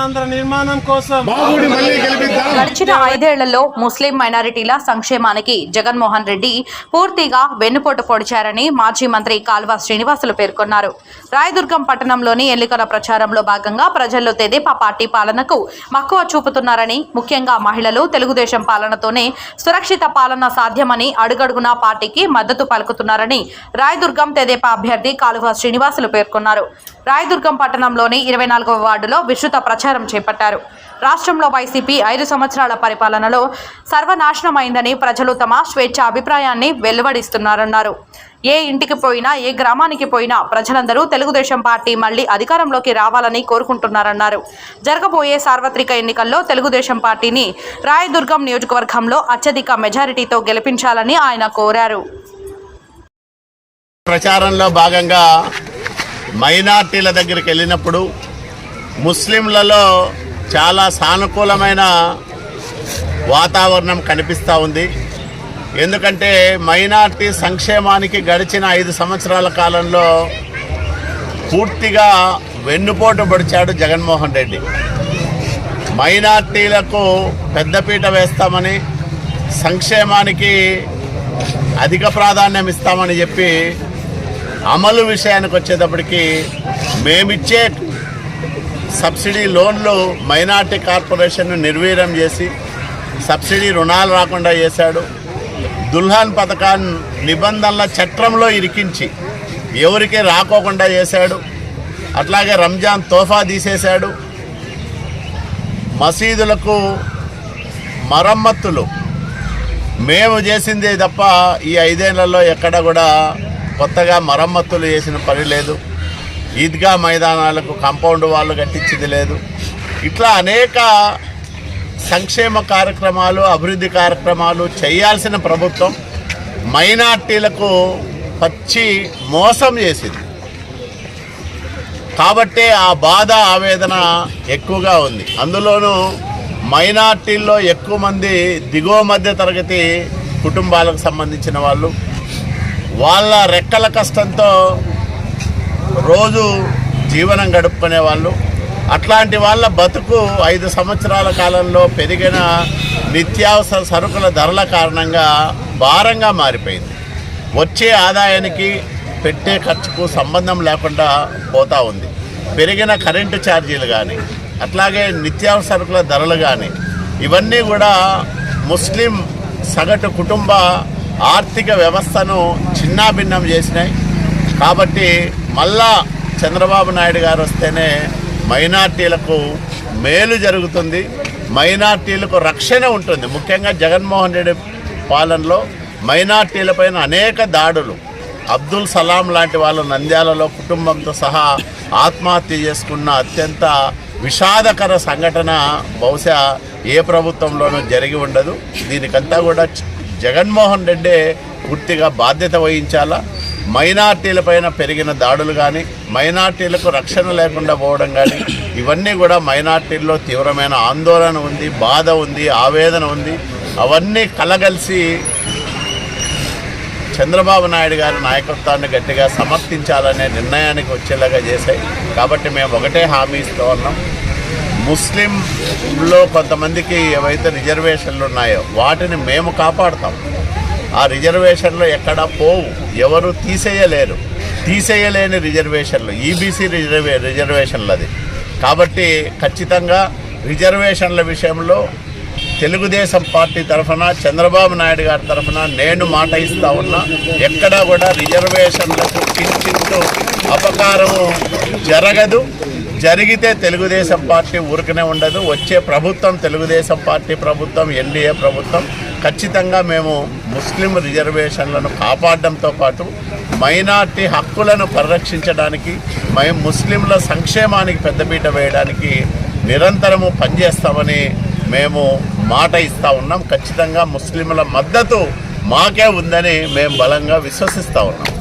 తెలంగాణ నిర్మాణం కోసం గడిచిన 5 ఏళ్లలో ముస్లిం మైనారిటీల సంక్షేమానికి జగన్మోహన్ రెడ్డి పూర్తిగా వెన్నుపోటు పొడిచారని మాజీ మంత్రి కాల్వ శ్రీనివాసులు పేర్కొన్నారు. రాయదుర్గం పట్టణంలోని ఎన్నికల ప్రచారంలో భాగంగా ప్రజల్లో తెదేపా పార్టీ పాలనకు మక్కువ చూపుతున్నారని, ముఖ్యంగా మహిళలు తెలుగుదేశం పాలనతోనే సురక్షిత పాలన సాధ్యమని అడుగడుగునా పార్టీకి మద్దతు పలుకుతున్నారని రాయదుర్గం తెదేపా అభ్యర్థి కాలువ శ్రీనివాసులు పేర్కొన్నారు. రాయదుర్గం పట్టణంలోని 24వ వార్డులో విస్తృత ప్రచారం చేపట్టారు. రాష్ట్రంలో వైసీపీ 5 సంవత్సరాల పరిపాలనలో సర్వనాశనమైందని ప్రజలు తమ స్వేచ్ఛ అభిప్రాయాన్ని వెలువడిస్తున్నారన్నారు. ఏ ఇంటికి పోయినా, ఏ గ్రామానికి పోయినా ప్రజలందరూ తెలుగుదేశం పార్టీ మళ్లీ అధికారంలోకి రావాలని కోరుకుంటున్నారన్నారు. జరగబోయే సార్వత్రిక ఎన్నికల్లో తెలుగుదేశం పార్టీని రాయదుర్గం నియోజకవర్గంలో అత్యధిక మెజారిటీతో గెలిపించాలని ఆయన కోరారు. ప్రచారంలో భాగంగా మైనార్టీల దగ్గరికి వెళ్ళినప్పుడు ముస్లింలలో చాలా సానుకూలమైన వాతావరణం కనిపిస్తూ ఉంది. ఎందుకంటే మైనార్టీ సంక్షేమానికి గడిచిన 5 సంవత్సరాల కాలంలో పూర్తిగా వెన్నుపోటు పొడిచాడు జగన్మోహన్ రెడ్డి. మైనార్టీలకు పెద్దపీట వేస్తామని, సంక్షేమానికి అధిక ప్రాధాన్యం ఇస్తామని చెప్పి అమలు విషయానికి వచ్చేటప్పటికి మేమిచ్చే సబ్సిడీ లోన్లు మైనార్టీ కార్పొరేషన్ను నిర్వీర్యం చేసి సబ్సిడీ రుణాలు రాకుండా చేశాడు. దుల్హన్ పథకాన్ని నిబంధనల చట్రంలో ఇరికించి ఎవరికి రాకోకుండా చేశాడు. అట్లాగే రంజాన్ తోఫా తీసేశాడు. మసీదులకు మరమ్మతులు మేము చేసిందే తప్ప ఈ 5 ఏళ్లలో ఎక్కడ కూడా కొత్తగా మరమ్మతులు చేసిన పని లేదు. ఈద్గా మైదానాలకు కాంపౌండ్ వాళ్ళు కట్టించింది లేదు. ఇట్లా అనేక సంక్షేమ కార్యక్రమాలు, అభివృద్ధి కార్యక్రమాలు చేయాల్సిన ప్రభుత్వం మైనార్టీలకు పచ్చి మోసం చేసింది. కాబట్టే ఆ బాధ, ఆవేదన ఎక్కువగా ఉంది. అందులోనూ మైనార్టీల్లో ఎక్కువ మంది దిగువ మధ్య తరగతి కుటుంబాలకు సంబంధించిన వాళ్ళు, వాళ్ళ రెక్కల కష్టంతో రోజు జీవనం గడుపుకునే వాళ్ళు. అట్లాంటి వాళ్ళ బతుకు 5 సంవత్సరాల కాలంలో పెరిగిన నిత్యావసర సరుకుల ధరల కారణంగా భారంగా మారిపోయింది. వచ్చే ఆదాయానికి పెట్టే ఖర్చుకు సంబంధం లేకుండా పోతూ ఉంది. పెరిగిన కరెంటు ఛార్జీలు కానీ, అట్లాగే నిత్యావసర సరుకుల ధరలు కానీ, ఇవన్నీ కూడా ముస్లిం సగటు కుటుంబ ఆర్థిక వ్యవస్థను చిన్నాభిన్నం చేసినాయి. కాబట్టి మళ్ళా చంద్రబాబు నాయుడు గారు వస్తేనే మైనార్టీలకు మేలు జరుగుతుంది, మైనార్టీలకు రక్షణ ఉంటుంది. ముఖ్యంగా జగన్మోహన్ రెడ్డి పాలనలో మైనార్టీలపైన అనేక దాడులు, అబ్దుల్ సలాం లాంటి వాళ్ళు నంద్యాలలో కుటుంబంతో సహా ఆత్మహత్య చేసుకున్న అత్యంత విషాదకర సంఘటన బహుశా ఏ ప్రభుత్వంలోనూ జరిగి ఉండదు. దీనికంతా కూడా జగన్మోహన్ రెడ్డి పూర్తిగా బాధ్యత వహించాలా. మైనార్టీలపైన పెరిగిన దాడులు కానీ, మైనార్టీలకు రక్షణ లేకుండా పోవడం కానీ, ఇవన్నీ కూడా మైనార్టీల్లో తీవ్రమైన ఆందోళన ఉంది, బాధ ఉంది, ఆవేదన ఉంది. అవన్నీ కలగలిసి చంద్రబాబు నాయుడు గారి నాయకత్వాన్ని గట్టిగా సమర్థించాలనే నిర్ణయానికి వచ్చేలాగా చేశాయి. కాబట్టి మేము ఒకటే హామీ ఇస్తూ ఉన్నాం. ముస్లింలో కొంతమందికి ఏవైతే రిజర్వేషన్లు ఉన్నాయో వాటిని మేము కాపాడుతాం. ఆ రిజర్వేషన్లు ఎక్కడా పోవు, ఎవరు తీసేయలేరు. తీసేయలేని రిజర్వేషన్లు ఈబీసీ రిజర్వేషన్లు అది. కాబట్టి ఖచ్చితంగా రిజర్వేషన్ల విషయంలో తెలుగుదేశం పార్టీ తరఫున, చంద్రబాబు నాయుడు గారి తరఫున నేను మాట ఇస్తా ఉన్నా. ఎక్కడా కూడా రిజర్వేషన్లకు కించిత్తు అపకారము జరగదు. జరిగితే తెలుగుదేశం పార్టీ ఊరికనే ఉండదు. వచ్చే ప్రభుత్వం తెలుగుదేశం పార్టీ ప్రభుత్వం, ఎన్డీఏ ప్రభుత్వం ఖచ్చితంగా మేము ముస్లిం రిజర్వేషన్లను కాపాడడంతో పాటు మైనార్టీ హక్కులను పరిరక్షించడానికి, మేము ముస్లింల సంక్షేమానికి పెద్దపీట వేయడానికి నిరంతరము పనిచేస్తామని మేము మాట ఇస్తూ ఉన్నాం. ఖచ్చితంగా ముస్లింల మద్దతు మాకే ఉందని మేము బలంగా విశ్వసిస్తూ ఉన్నాం.